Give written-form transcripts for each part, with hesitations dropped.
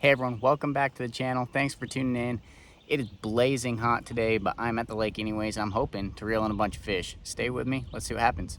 Hey everyone, welcome back to the channel. Thanks for tuning in. It is blazing hot today, but I'm at the lake anyways. I'm hoping to reel in a bunch of fish. Stay with me, let's see what happens.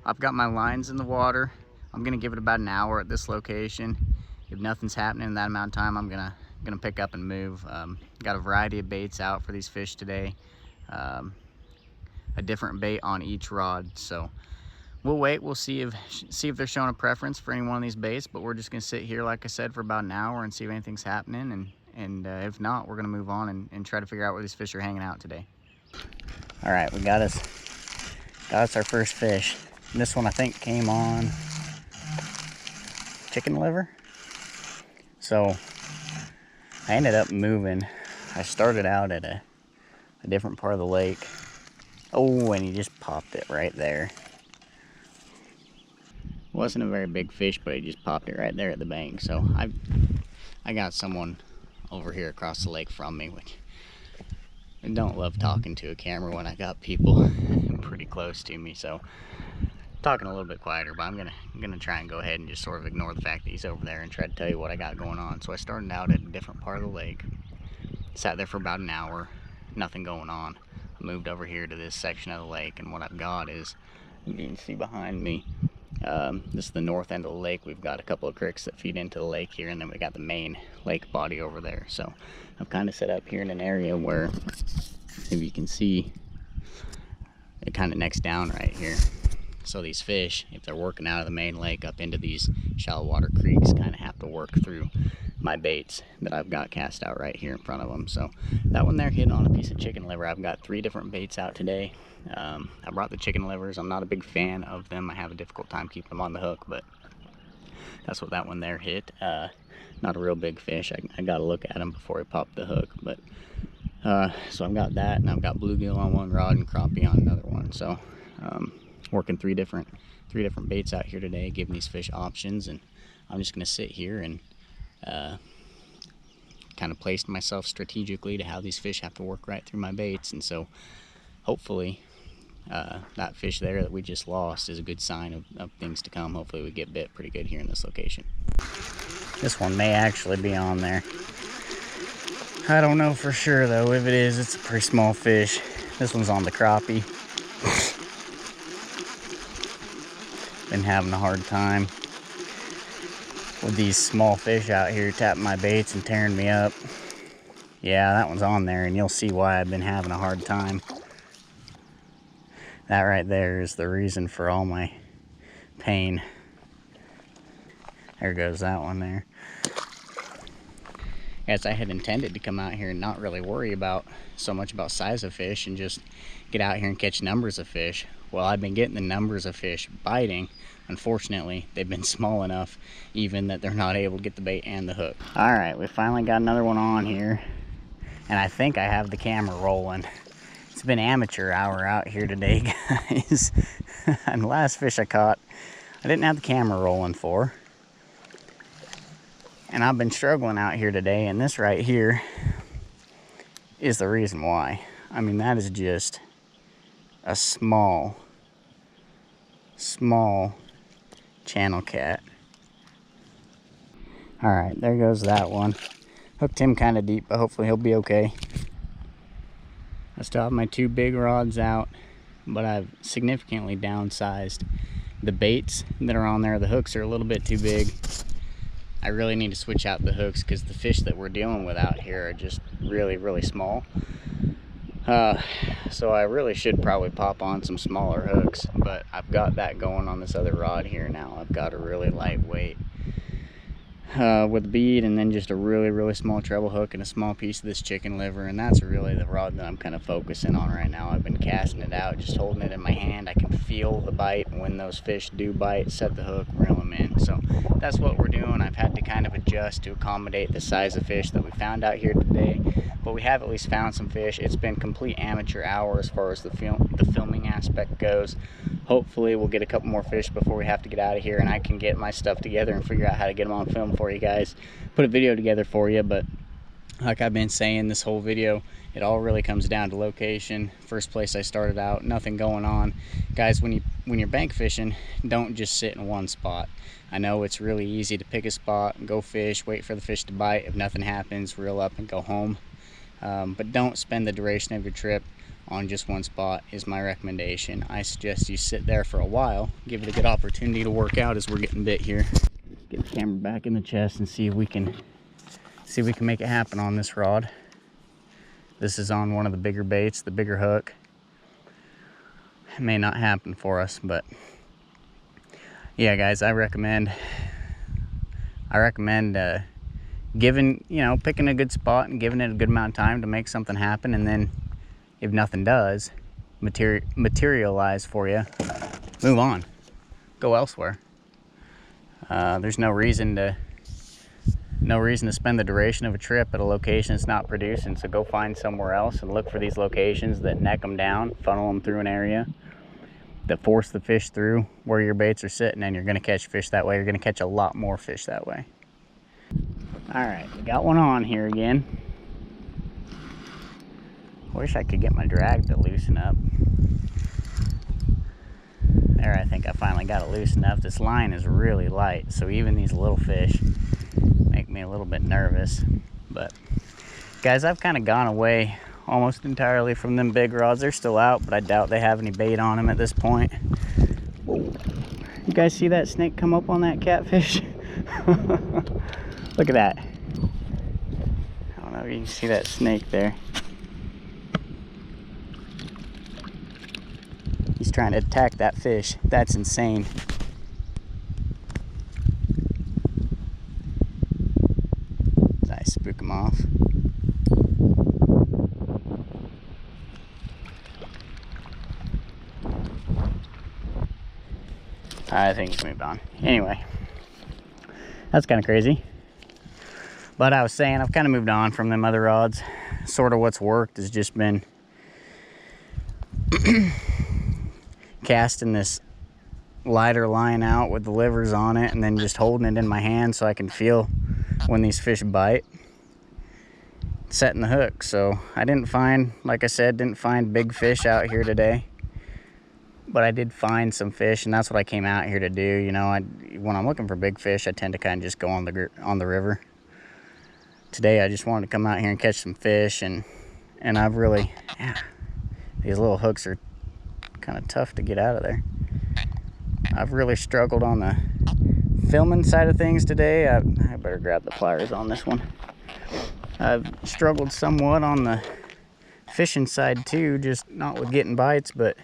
I've got my lines in the water. I'm gonna give it about an hour at this location. If nothing's happening in that amount of time, I'm gonna pick up and move. Got a variety of baits out for these fish today. A different bait on each rod, so we'll wait. We'll see if they're showing a preference for any one of these baits, but we're just gonna sit here, like I said, for about an hour and see if anything's happening, and if not, we're gonna move on and try to figure out where these fish are hanging out today. All right, we got us our first fish. This one I think came on chicken liver. So I ended up moving. I started out at a different part of the lake. Oh, and he just popped it right there. Wasn't a very big fish, but he just popped it right there at the bank. So I got someone over here across the lake from me, which I don't love talking to a camera when I got people pretty close to me. So talking a little bit quieter, but I'm gonna try and go ahead and just sort of ignore the fact that he's over there and try to tell you what I got going on. So I started out at a different part of the lake, sat there for about an hour, nothing going on. I moved over here to this section of the lake, and what I've got is, you can see behind me, this is the north end of the lake. We've got a couple of creeks that feed into the lake here, and then we got the main lake body over there. So I've kind of set up here in an area where, if you can see, it kind of necks down right here. So these fish, if they're working out of the main lake up into these shallow water creeks, kind of have to work through my baits that I've got cast out right here in front of them. So that one there hit on a piece of chicken liver. I've got 3 different baits out today. I brought the chicken livers. I'm not a big fan of them. I have a difficult time keeping them on the hook, but that's what that one there hit. Not a real big fish. I got to look at him before he popped the hook. But so I've got that, and I've got bluegill on one rod and crappie on another one. So working three different baits out here today, giving these fish options, and I'm just gonna sit here and kind of place myself strategically to how these fish have to work right through my baits. And so hopefully that fish there that we just lost is a good sign of things to come. Hopefully we get bit pretty good here in this location. This one may actually be on there. I don't know for sure though. If it is, it's a pretty small fish. This one's on the crappie. Been having a hard time with these small fish out here tapping my baits and tearing me up. Yeah, that one's on there, and you'll see why I've been having a hard time. That right there is the reason for all my pain. There goes that one there. As I had intended to come out here and not really worry so much about size of fish and just get out here and catch numbers of fish. Well, I've been getting the numbers of fish biting. Unfortunately, they've been small enough even that they're not able to get the bait and the hook. All right, we finally got another one on here, and I think I have the camera rolling. It's been amateur hour out here today, guys. And the last fish I caught, I didn't have the camera rolling for. And I've been struggling out here today, and this right here is the reason why. I mean, that is just a small channel cat. All right, there goes that one. Hooked him kind of deep, but hopefully he'll be okay. I still have my 2 big rods out, but I've significantly downsized the baits that are on there. The hooks are a little bit too big. I really need to switch out the hooks because the fish that we're dealing with out here are just really, really small. So I really should probably pop on some smaller hooks, but I've got that going on this other rod here now. I've got a really lightweight with bead, and then just a really, really small treble hook and a small piece of this chicken liver, and that's really the rod that I'm kind of focusing on right now. I've been casting it out, just holding it in my hand. I can feel the bite when those fish do bite, set the hook, reel them in. So that's what we're doing. I've had to kind of adjust to accommodate the size of fish that we found out here today, but we have at least found some fish. It's been complete amateur hour as far as the filming aspect goes. Hopefully we'll get a couple more fish before we have to get out of here, and I can get my stuff together and figure out how to get them on film for you guys, put a video together for you. But Like I've been saying this whole video, it all really comes down to location. First place I started out, nothing going on. Guys, when you're bank fishing, don't just sit in one spot. I know it's really easy to pick a spot, go fish, wait for the fish to bite. If nothing happens, reel up and go home. But don't spend the duration of your trip on just one spot is my recommendation. I suggest you sit there for a while, give it a good opportunity to work out as we're getting bit here. Get the camera back in the chest and see if we can make it happen on this rod. This is on one of the bigger baits, the bigger hook. It may not happen for us, but yeah, guys, I recommend giving, picking a good spot and giving it a good amount of time to make something happen. And then if nothing does materialize for you, move on, go elsewhere. There's no reason to spend the duration of a trip at a location that's not producing. So go find somewhere else and look for these locations that neck them down, funnel them through an area that force the fish through where your baits are sitting, and you're going to catch fish that way. You're going to catch a lot more fish that way. All right, we got one on here again. Wish I could get my drag to loosen up. There, I think I finally got it loose enough. This line is really light, so even these little fish make me a little bit nervous. But guys, I've kind of gone away almost entirely from them big rods. They're still out, but I doubt they have any bait on them at this point. Whoa. You guys see that snake come up on that catfish? Look at that. I don't know if you can see that snake there. He's trying to attack that fish. That's insane. I spook him off. I think he's moved on. Anyway, that's kind of crazy. But I was saying, I've kind of moved on from them other rods. Sort of what's worked has just been casting this lighter line out with the livers on it and then just holding it in my hand so I can feel when these fish bite, setting the hook. So I didn't find, like I said, didn't find big fish out here today, but I did find some fish, and that's what I came out here to do. When I'm looking for big fish, I tend to kind of just go on the river. Today I just wanted to come out here and catch some fish, and I've really, these little hooks are kind of tough to get out of there. I've really struggled on the filming side of things today. I better grab the pliers on this one. I've struggled somewhat on the fishing side too, just not with getting bites, but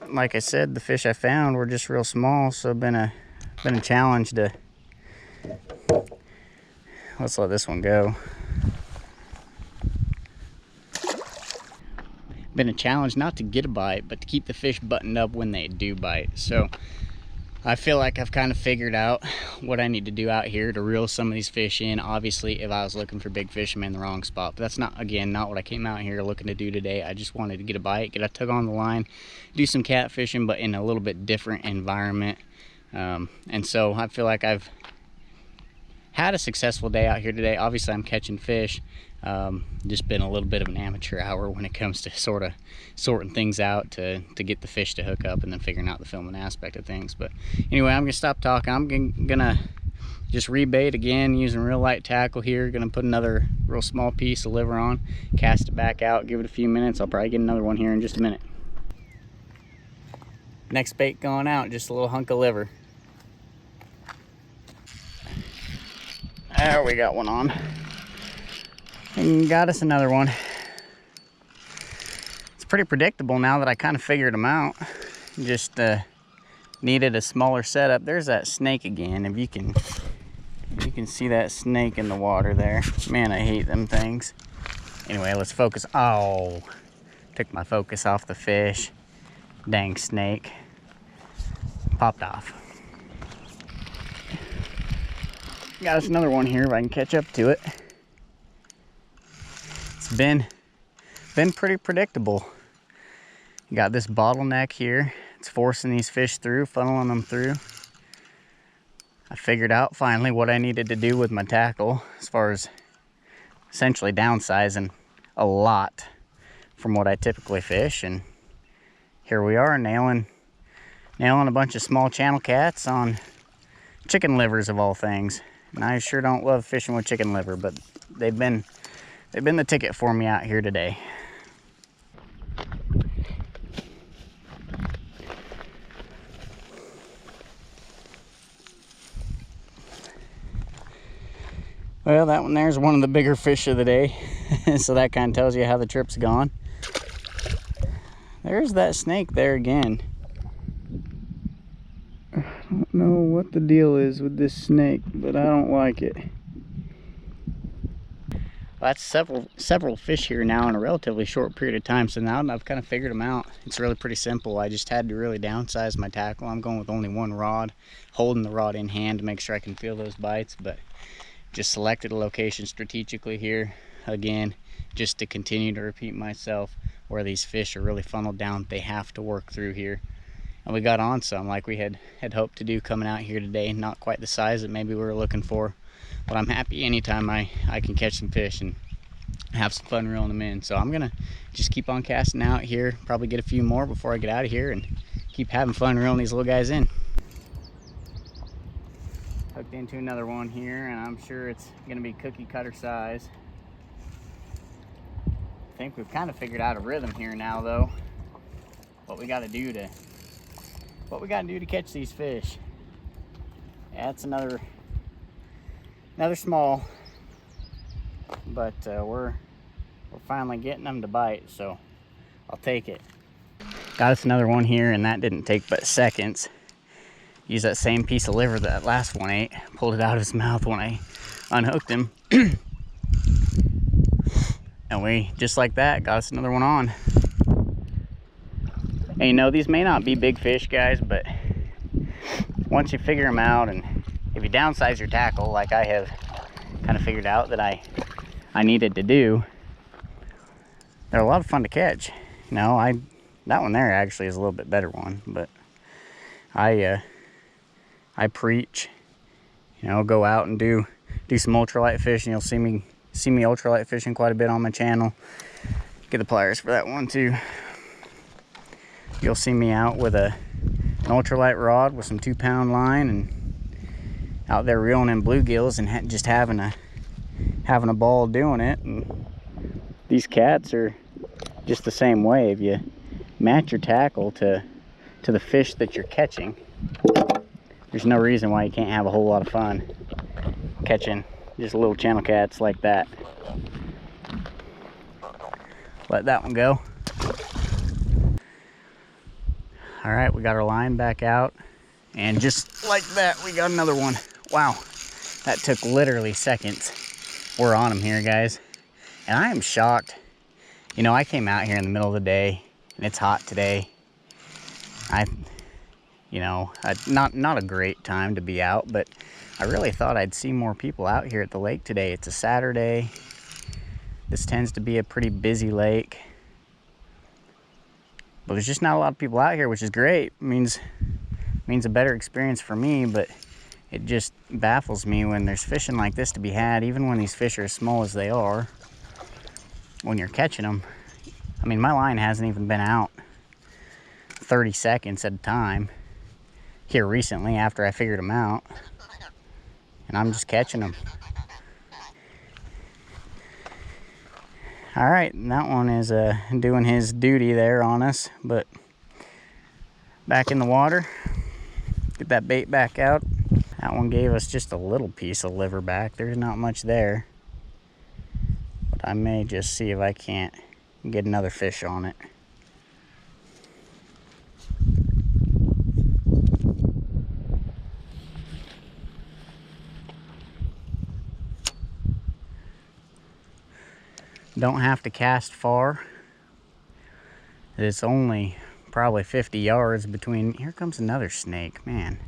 like I said, the fish I found were just real small, so it's been a challenge to, let's let this one go. Been a challenge not to get a bite, but to keep the fish buttoned up when they do bite. So I feel like I've kind of figured out what I need to do out here to reel some of these fish in. Obviously, if I was looking for big fish, I'm in the wrong spot. But that's not what I came out here looking to do today. I just wanted to get a bite, get a tug on the line, do some catfishing, but in a little bit different environment. And so I feel like I've had a successful day out here today. Obviously, I'm catching fish. Just been a little bit of an amateur hour when it comes to sort of sorting things out to get the fish to hook up and then figuring out the filming aspect of things. But anyway, I'm gonna stop talking. I'm gonna just rebait again using real light tackle here. Gonna put another real small piece of liver on, cast it back out, give it a few minutes. I'll probably get another one here in just a minute. Next bait going out, just a little hunk of liver. There, we got one on. And got us another one. It's pretty predictable now that I kind of figured them out. Just needed a smaller setup. There's that snake again. If you can see that snake in the water there. Man, I hate them things. Anyway, let's focus. Oh, took my focus off the fish. Dang snake. Popped off. Got us another one here if I can catch up to it. It's been pretty predictable. You got this bottleneck here. It's forcing these fish through, funneling them through. I figured out finally what I needed to do with my tackle as far as essentially downsizing a lot from what I typically fish, and here we are nailing a bunch of small channel cats on chicken livers of all things. And I sure don't love fishing with chicken liver, but they've been the ticket for me out here today. Well, that one there's one of the bigger fish of the day. So that kind of tells you how the trip's gone. There's that snake there again. I don't know what the deal is with this snake, but I don't like it. Well, that's several fish here now in a relatively short period of time. So now I've kind of figured them out. It's really pretty simple. I just had to really downsize my tackle. I'm going with only one rod, holding the rod in hand to make sure I can feel those bites, but just selected a location strategically here, again, just to continue to repeat myself, where these fish are really funneled down. They have to work through here. And we got on some like we had hoped to do coming out here today. Not quite the size that maybe we were looking for, but I'm happy anytime I can catch some fish and have some fun reeling them in. So I'm gonna just keep on casting out here, probably get a few more before I get out of here, and keep having fun reeling these little guys in. Hooked into another one here, and I'm sure it's gonna be cookie cutter size. I think we've kind of figured out a rhythm here now, though. What we got to do to catch these fish. Yeah, it's another small, but we're finally getting them to bite, so I'll take it. Got us another one here, and that didn't take but seconds. Use that same piece of liver that last one ate, pulled it out of his mouth when I unhooked him. And we, just like that, got us another one on. And you know, these may not be big fish, guys, but once you figure them out, and if you downsize your tackle like I have kind of figured out that I needed to do, they're a lot of fun to catch. You know, that one there actually is a little bit better one, but I preach, you know, go out and do some ultralight fishing. You'll see me ultralight fishing quite a bit on my channel. Get the pliers for that one too. You'll see me out with an ultralight rod with some 2-pound line, and out there reeling in bluegills and just having a ball doing it. And these cats are just the same way. If you match your tackle to the fish that you're catching, there's no reason why you can't have a whole lot of fun catching just little channel cats like that. Let that one go. All right, we got our line back out, and just like that, we got another one. Wow, that took literally seconds. We're on them here, guys, and I am shocked. You know, I came out here in the middle of the day, and it's hot today. Not a great time to be out, but I really thought I'd see more people out here at the lake today. It's a Saturday. This tends to be a pretty busy lake, but there's just not a lot of people out here, which is great. It means a better experience for me, but it just baffles me when there's fishing like this to be had, even when these fish are as small as they are. When you're catching them, I mean, my line hasn't even been out 30 seconds at a time here recently after I figured them out, and I'm just catching them. All right, and that one is doing his duty there on us, but back in the water. Get that bait back out. That one gave us just a little piece of liver back. There's not much there, but I may just see if I can't get another fish on it. Don't have to cast far. It's only probably 50 yards between. Here comes another snake. Man,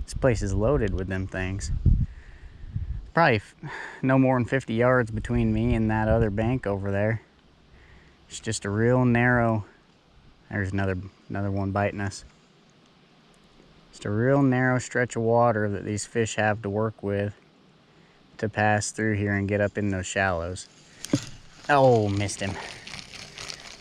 this place is loaded with them things. Probably no more than 50 yards between me and that other bank over there. It's just a real narrow. There's another one biting us. Just a real narrow stretch of water that these fish have to work with to pass through here and get up in those shallows. Oh, missed him.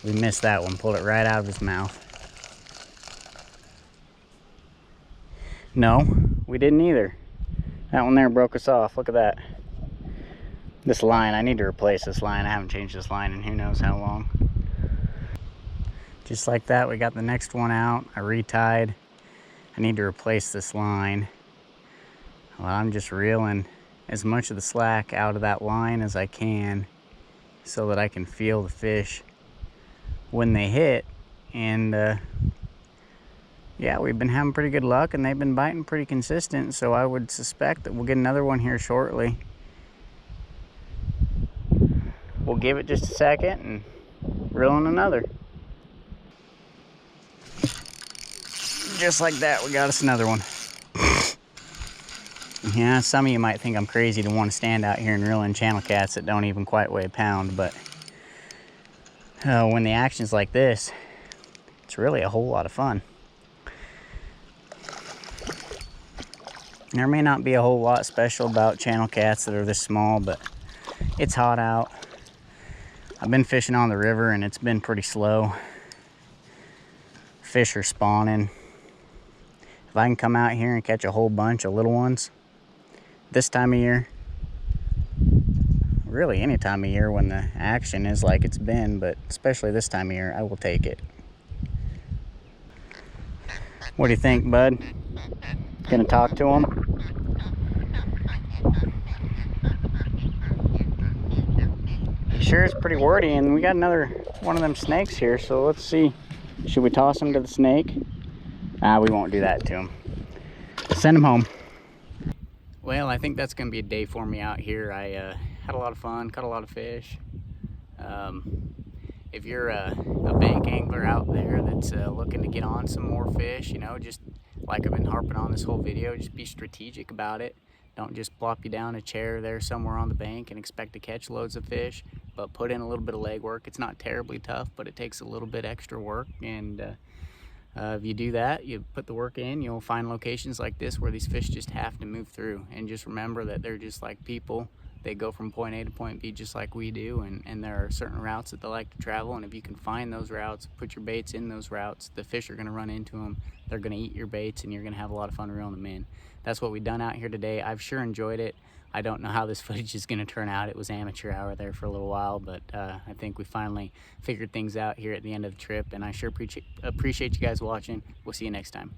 We missed that one, pulled it right out of his mouth. No, we didn't either. That one there broke us off. Look at that. This line, I need to replace this line. I haven't changed this line in who knows how long. Just like that, we got the next one out. I retied. I need to replace this line. Well, I'm just reeling as much of the slack out of that line as I can so that I can feel the fish when they hit. And yeah, we've been having pretty good luck, and they've been biting pretty consistent, so I would suspect that we'll get another one here shortly. We'll give it just a second and reel in another. Just like that, we got us another one. Yeah, some of you might think I'm crazy to want to stand out here and reel in channel cats that don't even quite weigh a pound, but when the action's like this, it's really a whole lot of fun. There may not be a whole lot special about channel cats that are this small, but it's hot out. I've been fishing on the river and it's been pretty slow. Fish are spawning. If I can come out here and catch a whole bunch of little ones this time of year, really any time of year when the action is like it's been, but especially this time of year, I will take it. What do you think, bud? Gonna talk to him? He sure is pretty wordy, and we got another one of them snakes here, so let's see. Should we toss him to the snake? We won't do that to him. Send him home. Well, I think that's gonna be a day for me out here. I had a lot of fun, caught a lot of fish. If you're a bank angler out there that's looking to get on some more fish, you know, just like I've been harping on this whole video, just be strategic about it. Don't just plop you down a chair there somewhere on the bank and expect to catch loads of fish, but put in a little bit of leg work. It's not terribly tough, but it takes a little bit extra work, and if you do that, you put the work in, you'll find locations like this where these fish just have to move through. And just remember that they're just like people. They go from point A to point B just like we do, and there are certain routes that they like to travel, and if you can find those routes, put your baits in those routes, the fish are going to run into them, they're going to eat your baits, and you're going to have a lot of fun reeling them in. That's what we've done out here today. I've sure enjoyed it. I don't know how this footage is going to turn out. It was amateur hour there for a little while, but I think we finally figured things out here at the end of the trip, and I sure appreciate you guys watching. We'll see you next time.